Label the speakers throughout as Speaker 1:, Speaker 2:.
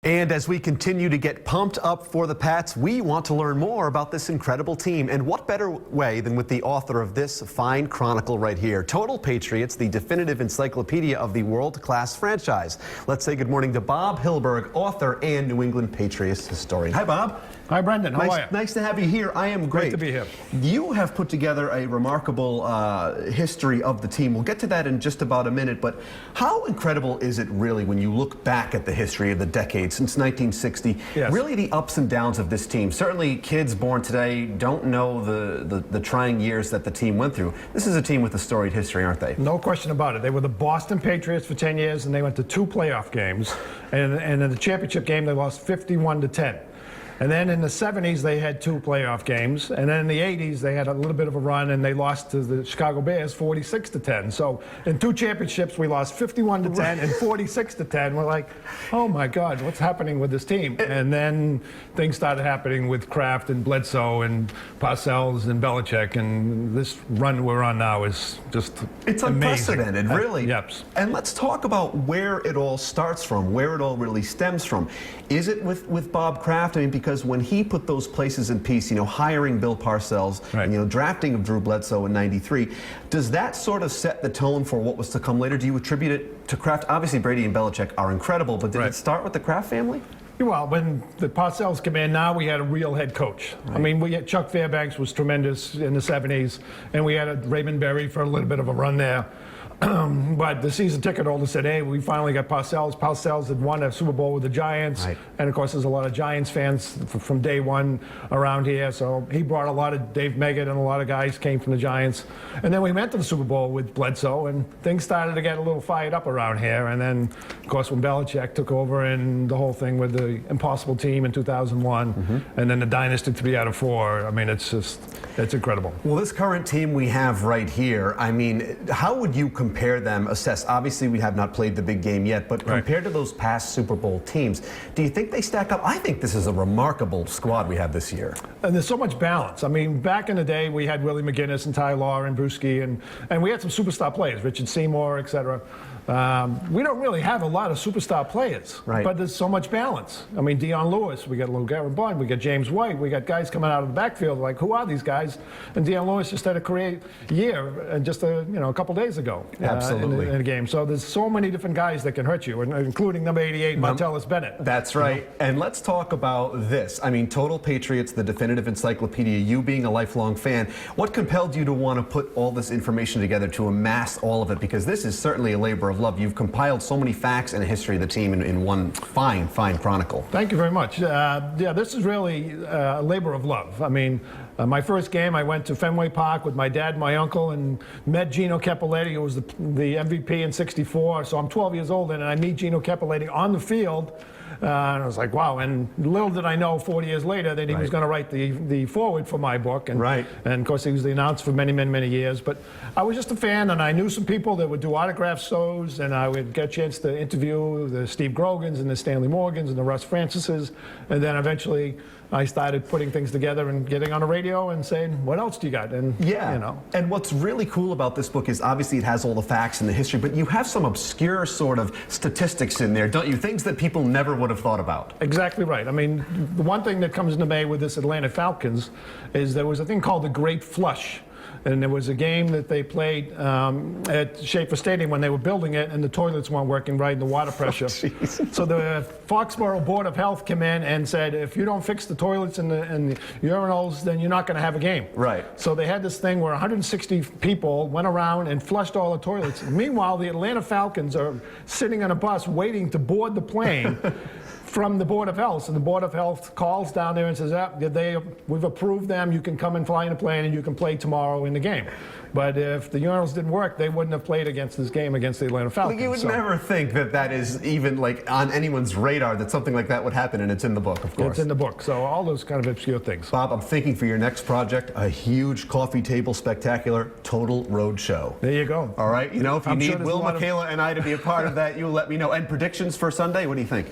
Speaker 1: And as we continue to get pumped up for the Pats, we want to learn more about this incredible team. And what better way than with the author of this fine chronicle right here, Total Patriots, the definitive encyclopedia of the world-class franchise. Let's say good morning to Bob Hilberg, author and New England Patriots historian. Hi, Bob.
Speaker 2: Hi, Brendan. How are you?
Speaker 1: Nice to have you here. I am great.
Speaker 2: Great to be here.
Speaker 1: You have put together a remarkable history of the team. We'll get to that in just about a minute, but how incredible is it really when you look back at the history of the decade since 1960?
Speaker 2: Yes.
Speaker 1: Really the ups and downs of this team. Certainly kids born today don't know the trying years that the team went through. This is a team with a storied history, aren't they?
Speaker 2: No question about it. They were the Boston Patriots for 10 years, and they went to 2 playoff games. And in the championship game, they lost 51-10. And then in the 70s, they had 2 playoff games. And then in the 80s, they had a little bit of a run, and they lost to the Chicago Bears 46-10. So in 2 championships, we lost 51-10 and 46-10. We're like, oh my God, what's happening with this team? And then things started happening with Kraft and Bledsoe and Parcells and Belichick. And this run we're on now is just
Speaker 1: It's
Speaker 2: amazing.
Speaker 1: unprecedented, really.
Speaker 2: Yep.
Speaker 1: And let's talk about where it all starts from, where it all really stems from. Is it with Bob Kraft? I mean, because when he put those places in peace, hiring Bill Parcells,
Speaker 2: right,
Speaker 1: and, drafting of Drew Bledsoe in '93, does that sort of set the tone for what was to come later? Do you attribute it to Kraft? Obviously, Brady and Belichick are incredible, but did it start with the Kraft family?
Speaker 2: Well, when the Parcells came in, now we had a real head coach. Right. I mean, we had Chuck Fairbanks was tremendous in the 70s, and we had a Raymond Berry for a little bit of a run there. But the season ticket holder said, hey, we finally got Parcells. Parcells had won a Super Bowl with the Giants. Right. And, of course, there's a lot of Giants fans from day one around here. So he brought a lot of Dave Meggett, and a lot of guys came from the Giants. And then we went to the Super Bowl with Bledsoe, and things started to get a little fired up around here. And then, of course, when Belichick took over and the whole thing with the impossible team in 2001, and then the dynasty to be out of 4, I mean, it's incredible.
Speaker 1: Well, this current team we have right here, I mean, how would you compare them, assess? Obviously, we have not played the big game yet, but compared to those past Super Bowl teams, do you think they stack up? I think this is a remarkable squad we have this year.
Speaker 2: And there's so much balance. I mean, back in the day, we had Willie McGinnis and Ty Law and Bruschi, and we had some superstar players, Richard Seymour, et cetera. We don't really have a lot of superstar players, but there's so much balance. I mean, Dion Lewis, we got LeGarrette Blount, we got James White, we got guys coming out of the backfield like, who are these guys? And Dion Lewis just had a great year just a couple days ago.
Speaker 1: Absolutely.
Speaker 2: In a game. So there's so many different guys that can hurt you, including number 88, Martellus Bennett.
Speaker 1: That's right. And let's talk about this. I mean, Total Patriots, the definitive encyclopedia, you being a lifelong fan, what compelled you to want to put all this information together to amass all of it? Because this is certainly a labor of love. You've compiled so many facts and a history of the team in one fine chronicle.
Speaker 2: Thank you very much. Yeah, this is really a labor of love. I mean, my first game, I went to Fenway Park with my dad and my uncle and met Gino Cappelletti, who was the MVP in '64. So I'm 12 years old, and I meet Gino Cappelletti on the field. And I was like, wow. And little did I know 40 years later that he was going to write the foreword for my book. And, and, of course, he was the announcer for many, many, many years. But I was just a fan, and I knew some people that would do autograph shows, and I would get a chance to interview the Steve Grogans and the Stanley Morgans and the Russ Francises. And then eventually I started putting things together and getting on the radio and saying, what else do you got? And,
Speaker 1: And what's really cool about this book is obviously it has all the facts and the history, but you have some obscure sort of statistics in there, don't you? Things that people never would have thought about.
Speaker 2: Exactly right. I mean, the one thing that comes into May with this Atlanta Falcons is there was a thing called the Great Flush. And there was a game that they played at Schaefer Stadium when they were building it, and the toilets weren't working right and the water pressure. So the Foxborough Board of Health came in and said, if you don't fix the toilets and the urinals, then you're not going to have a game. So they had this thing where 160 people went around and flushed all the toilets. Meanwhile, the Atlanta Falcons are sitting on a bus waiting to board the plane from the Board of Health. So the Board of Health calls down there and says, we've approved them, you can come and fly in a plane and you can play tomorrow in the game. But if the urinals didn't work, they wouldn't have played against this game against the Atlanta Falcons.
Speaker 1: You would never think that is even like on anyone's radar that something like that would happen, and it's in the book, of course.
Speaker 2: It's in the book, so all those kind of obscure things.
Speaker 1: Bob, I'm thinking for your next project, a huge coffee table spectacular Total Road Show.
Speaker 2: There you go.
Speaker 1: All right, if you need Will, Michaela, and I to be a part of that, you let me know. And predictions for Sunday, what do you think?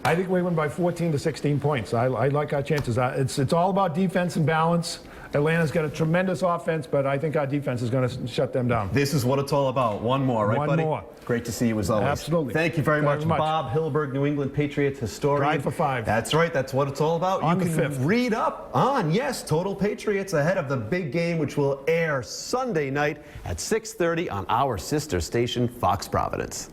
Speaker 2: I think we win by 14 to 16 points. I like our chances. It's all about defense and balance. Atlanta's got a tremendous offense, but I think our defense is going to shut them down.
Speaker 1: This is what it's all about. One more, right,
Speaker 2: One
Speaker 1: buddy?
Speaker 2: more.
Speaker 1: Great to see you as always.
Speaker 2: Absolutely.
Speaker 1: Thank you very much,
Speaker 2: much.
Speaker 1: Bob Hilberg, New England Patriots historian.
Speaker 2: Drive for 5.
Speaker 1: That's right. That's what it's all about.
Speaker 2: On
Speaker 1: you
Speaker 2: the
Speaker 1: can
Speaker 2: 5th.
Speaker 1: read up on, yes, Total Patriots ahead of the big game, which will air Sunday night at 6:30 on our sister station, Fox Providence.